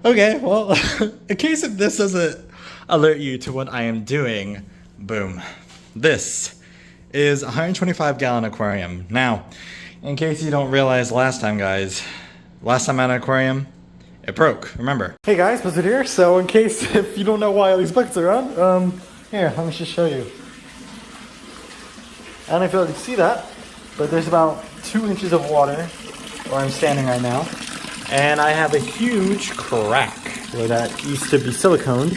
Okay, well, in case if this doesn't alert you to what I am doing, boom. This is a 125-gallon aquarium. Now, in case you don't realize last time, guys, last time I had an aquarium, it broke, remember. Hey guys, Blizzard here. So in case if you don't know why all these buckets are on, here, let me just show you. I don't know if you can see that, but there's about 2 inches of water where I'm standing right now. And I have a huge crack where that used to be siliconed.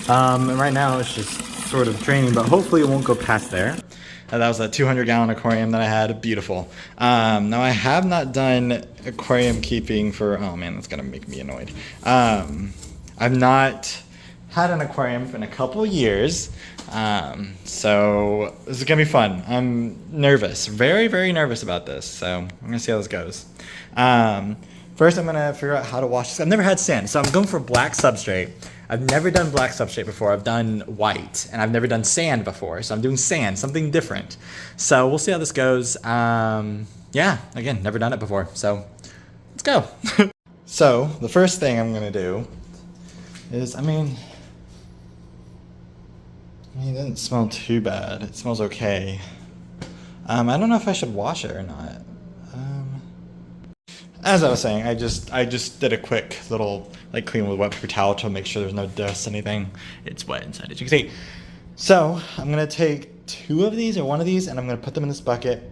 And right now it's just sort of draining, but hopefully it won't go past there. That was a 200-gallon aquarium that I had. Beautiful. Now I have not done aquarium keeping for, oh man, that's gonna make me annoyed. I've not had an aquarium in a couple years. So this is gonna be fun. I'm nervous, very, very nervous about this. So I'm gonna see how this goes. First, I'm gonna figure out how to wash this. I've never had sand, so I'm going for black substrate. I've never done black substrate before. I've done white, and I've never done sand before. So I'm doing sand, something different. So we'll see how this goes. Yeah, again, never done it before. So let's go. So the first thing I'm gonna do is, I mean, it doesn't smell too bad. It smells okay. I don't know if I should wash it or not. As I was saying, I just did a quick little like clean with wet paper towel to make sure there's no dust, anything. It's wet inside, as you can see. So I'm gonna take 2 of these or 1 of these, and I'm gonna put them in this bucket,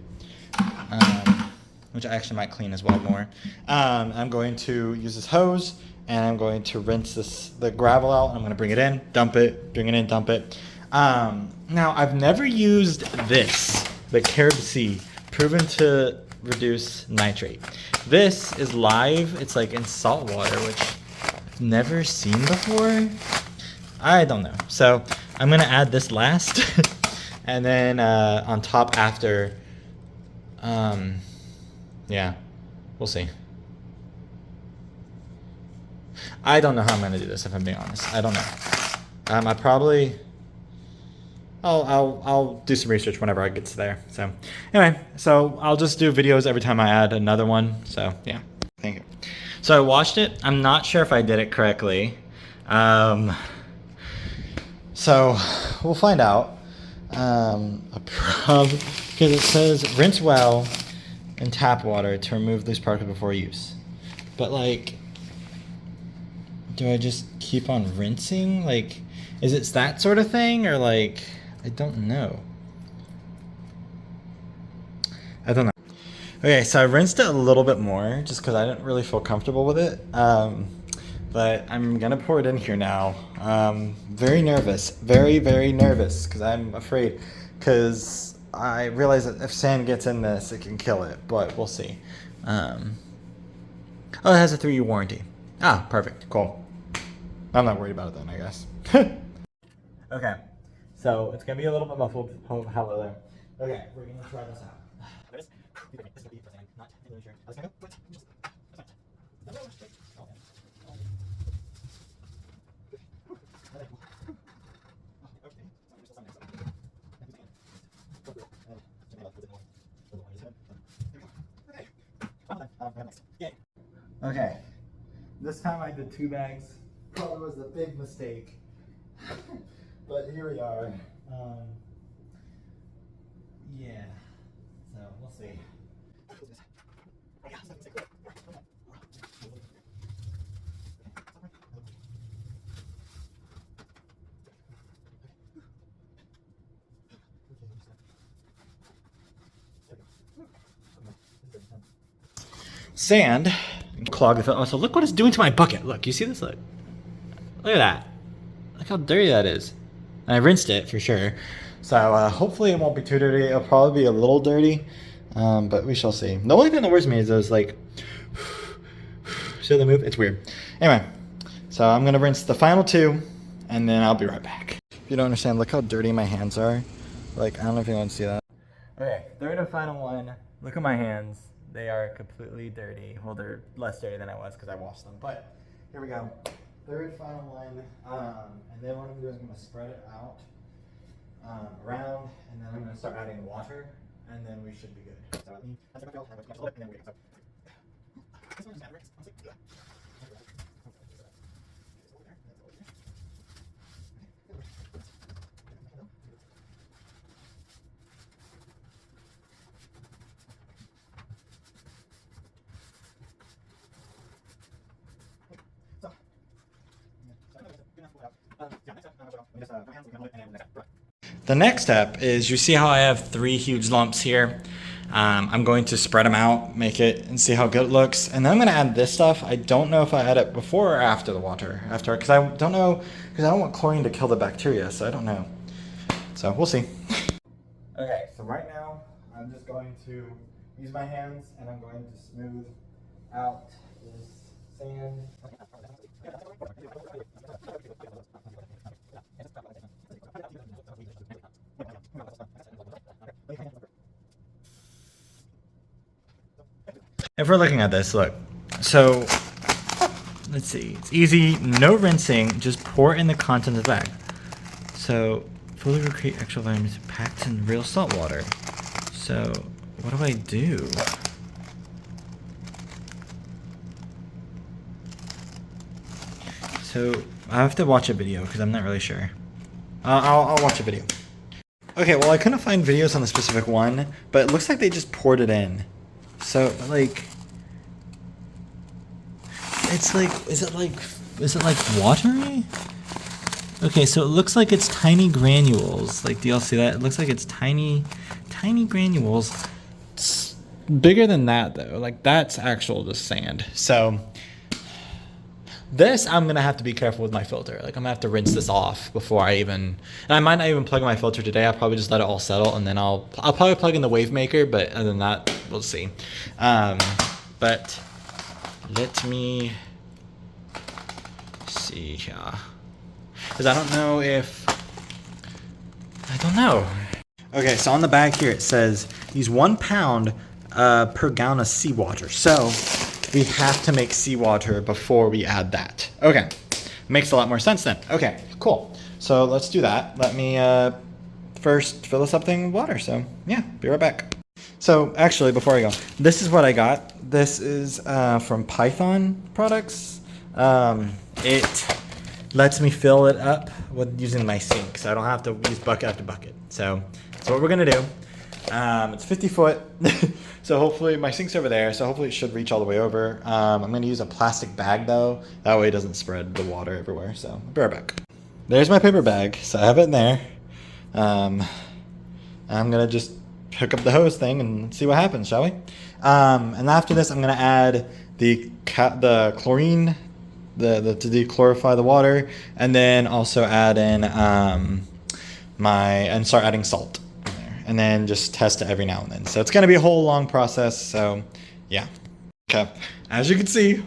which I actually might clean as well more. I'm going to use this hose, and I'm going to rinse the gravel out, and I'm gonna bring it in, dump it, bring it in, dump it. Now I've never used this, the Carib Sea, proven to reduce nitrate. This is live. It's like in salt water, which I've never seen before. I don't know. So I'm gonna add this last, and then on top after. Yeah, we'll see. I don't know how I'm gonna do this, if I'm being honest. I don't know. I probably. I'll do some research whenever I get to there. So anyway, so I'll just do videos every time I add another one. So yeah, thank you. So I watched it. I'm not sure if I did it correctly. So we'll find out. Because it says rinse well in tap water to remove loose particles before use. But like, do I just keep on rinsing? Like, is it that sort of thing, or like? I don't know. Okay, so I rinsed it a little bit more just because I didn't really feel comfortable with it. But I'm gonna pour it in here now. Very nervous, very, very nervous because I'm afraid, because I realize that if sand gets in this, it can kill it, but we'll see. Oh, it has a 3-year warranty. Ah, perfect, cool. I'm not worried about it then, I guess. Okay. So it's gonna be a little bit muffled, however. Okay, we're gonna try this out. Okay, this time I did 2 bags. Probably was a big mistake. But here we are. Yeah, so we'll see. Sand clog the filter. Oh, so look what it's doing to my bucket. Look, you see this? Look at that. Look how dirty that is. And I rinsed it for sure. So hopefully it won't be too dirty. It'll probably be a little dirty, but we shall see. The only thing that worries me is those like, see how they move? It's weird. Anyway, so I'm gonna rinse the final 2, and then I'll be right back. If you don't understand, look how dirty my hands are. Like, I don't know if you want to see that. Okay, 3rd and final one. Look at my hands. They are completely dirty. Well, they're less dirty than I was because I washed them. But here we go. 3rd, final one. And then what I'm going to do is I'm going to spread it out around, and then I'm going to start adding water, and then we should be good. So The next step is, you see how I have 3 huge lumps here? I'm going to spread them out, make it, and see how good it looks. And then I'm going to add this stuff. I don't know if I add it before or after the water. After, because I don't know, because I don't want chlorine to kill the bacteria, so I don't know. So we'll see. Okay, so right now I'm just going to use my hands and I'm going to smooth out this sand. If we're looking at this, look. So let's see. It's easy, no rinsing, just pour in the contents of the bag. So fully recreate extra vitamins packed in real salt water. So what do I do? So I have to watch a video because I'm not really sure. I'll watch a video. Okay, well I couldn't find videos on the specific one, but it looks like they just poured it in. So like, it's like, is it like watery? Okay, so it looks like it's tiny granules. Like, do y'all see that? It looks like it's tiny granules. It's bigger than that though. Like that's actual just sand. So this, I'm gonna have to be careful with my filter. Like I'm gonna have to rinse this off before I even, and I might not even plug in my filter today. I'll probably just let it all settle and then I'll probably plug in the wave maker, but other than that, we'll see. But let me see here. Because I don't know. Okay, so on the bag here it says use 1 pound per gallon of seawater. So we have to make seawater before we add that. Okay, makes a lot more sense then. Okay, cool. So let's do that. Let me first fill this up thing with water. So yeah, be right back. So actually, before I go, this is what I got. This is from Python Products. It lets me fill it up with using my sink, so I don't have to use bucket after bucket. So that's what we're gonna do. It's 50 foot, so hopefully my sink's over there, so hopefully it should reach all the way over. I'm gonna use a plastic bag though, that way it doesn't spread the water everywhere, so I'll be right back. There's my paper bag, so I have it in there. I'm gonna just hook up the hose thing and see what happens, shall we? And after this, I'm gonna add the chlorine, to dechlorify the water, and then also add in and start adding salt in there, and then just test it every now and then. So it's gonna be a whole long process. So yeah. Okay. As you can see,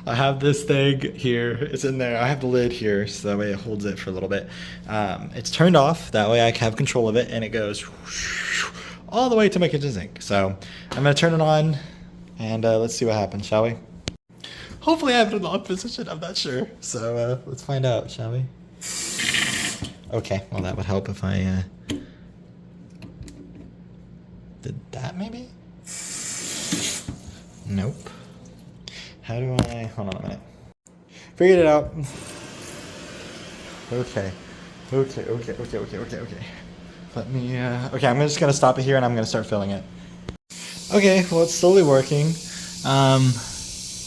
I have this thing here. It's in there. I have the lid here, so that way it holds it for a little bit. It's turned off. That way I have control of it, and it goes all the way to my kitchen sink. So I'm gonna turn it on, and let's see what happens, shall we? Hopefully I have it in the on position, I'm not sure. So let's find out, shall we? Okay, well that would help if I did that maybe? Nope. How do I, hold on a minute. Figured it out. Okay. Let me, okay, I'm just gonna stop it here and I'm gonna start filling it. Okay, well it's slowly working.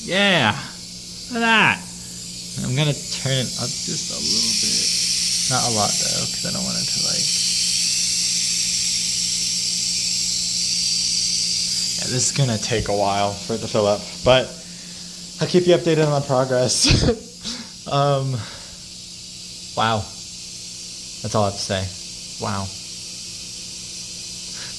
Yeah, look at that. I'm gonna turn it up just a little bit. Not a lot though, because I don't want it to like... Yeah, this is gonna take a while for it to fill up, but I'll keep you updated on the progress. Wow. That's all I have to say. Wow.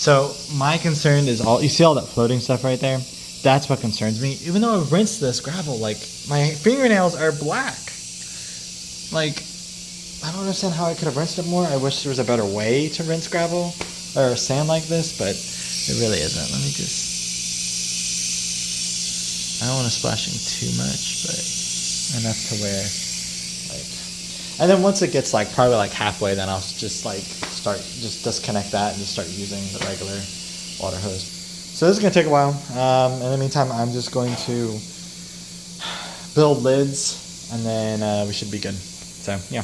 So my concern is you see all that floating stuff right there? That's what concerns me. Even though I've rinsed this gravel, like my fingernails are black. Like, I don't understand how I could have rinsed it more. I wish there was a better way to rinse gravel or sand like this, but it really isn't. Let me just, I don't want to splash in too much, but enough to where, like, and then once it gets like probably like halfway, then I'll just like just disconnect that and just start using the regular water hose. So this is gonna take a while. In the meantime, I'm just going to build lids, and then we should be good. So yeah.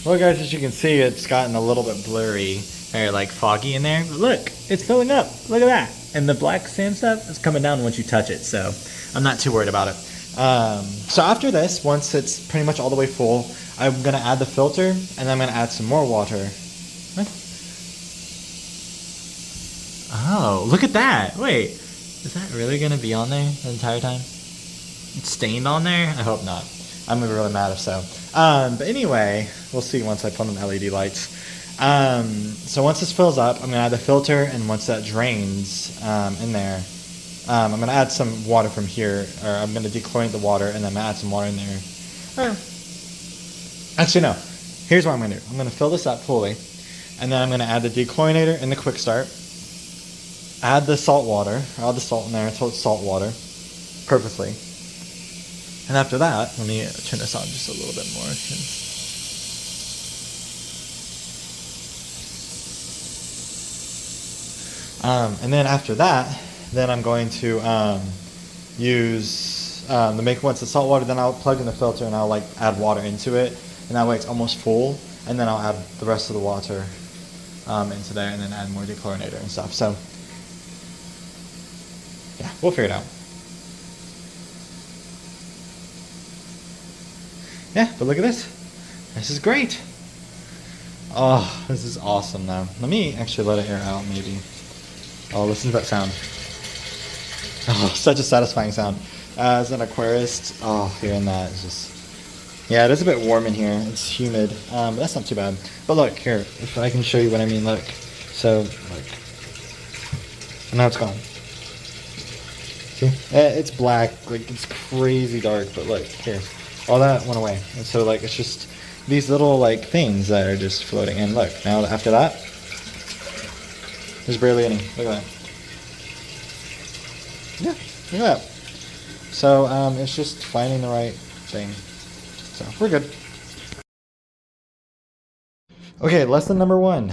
Well, guys, as you can see, it's gotten a little bit blurry or like foggy in there. But look, it's filling up. Look at that. And the black sand stuff is coming down once you touch it. So I'm not too worried about it. So after this, once it's pretty much all the way full, I'm gonna add the filter, and then I'm gonna add some more water. What? Oh, look at that! Wait, is that really gonna be on there the entire time? It's stained on there? I hope not. I'm gonna be really mad if so. But anyway, we'll see once I put on LED lights. So once this fills up, I'm gonna add the filter, and once that drains in there, I'm gonna add some water from here, or I'm gonna dechlorinate the water, and then I'm gonna add some water in there. Actually, no. Here's what I'm gonna do. I'm gonna fill this up fully, and then I'm gonna add the dechlorinator and the quick start. Add the salt water, add the salt in there until it's salt water, purposely. And after that, let me turn this on just a little bit more. And then after that, then I'm going to use the make once the salt water. Then I'll plug in the filter and I'll like add water into it, and that way it's almost full. And then I'll add the rest of the water into there, and then add more dechlorinator and stuff. So yeah, we'll figure it out. Yeah, but look at this. This is great. Oh, this is awesome now. Let me actually let it air out maybe. Oh, listen to that sound. Oh, such a satisfying sound. As an aquarist, oh, hearing that is just... Yeah, it is a bit warm in here. It's humid, but that's not too bad. But look, here, if I can show you what I mean, look. So, look. And now it's gone. See? It's black, like, it's crazy dark, but look, here. All that went away. And so, like, it's just these little, like, things that are just floating. And look, now after that, there's barely any. Look at that. Yeah, look at that. So, it's just finding the right thing. So, we're good. Okay, lesson number 1.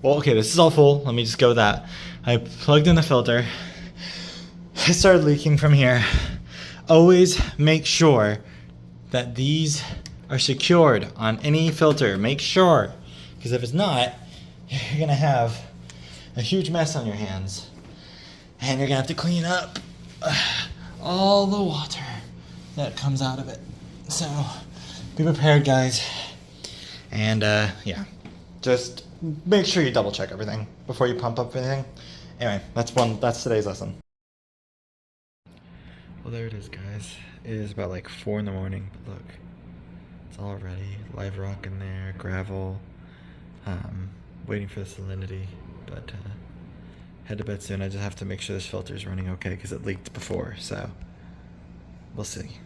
Well, okay, this is all full. Let me just go with that. I plugged in the filter. It started leaking from here. Always make sure that these are secured on any filter. Make sure, because if it's not, you're gonna have a huge mess on your hands, and you're gonna have to clean up all the water that comes out of it. So be prepared, guys, and yeah, just make sure you double check everything before you pump up anything. Anyway, that's today's lesson. Well, there it is, guys. It is about like 4 in the morning, but look, it's all ready. Live rock in there, gravel, waiting for the salinity, but head to bed soon. I just have to make sure this filter is running okay because it leaked before, so we'll see.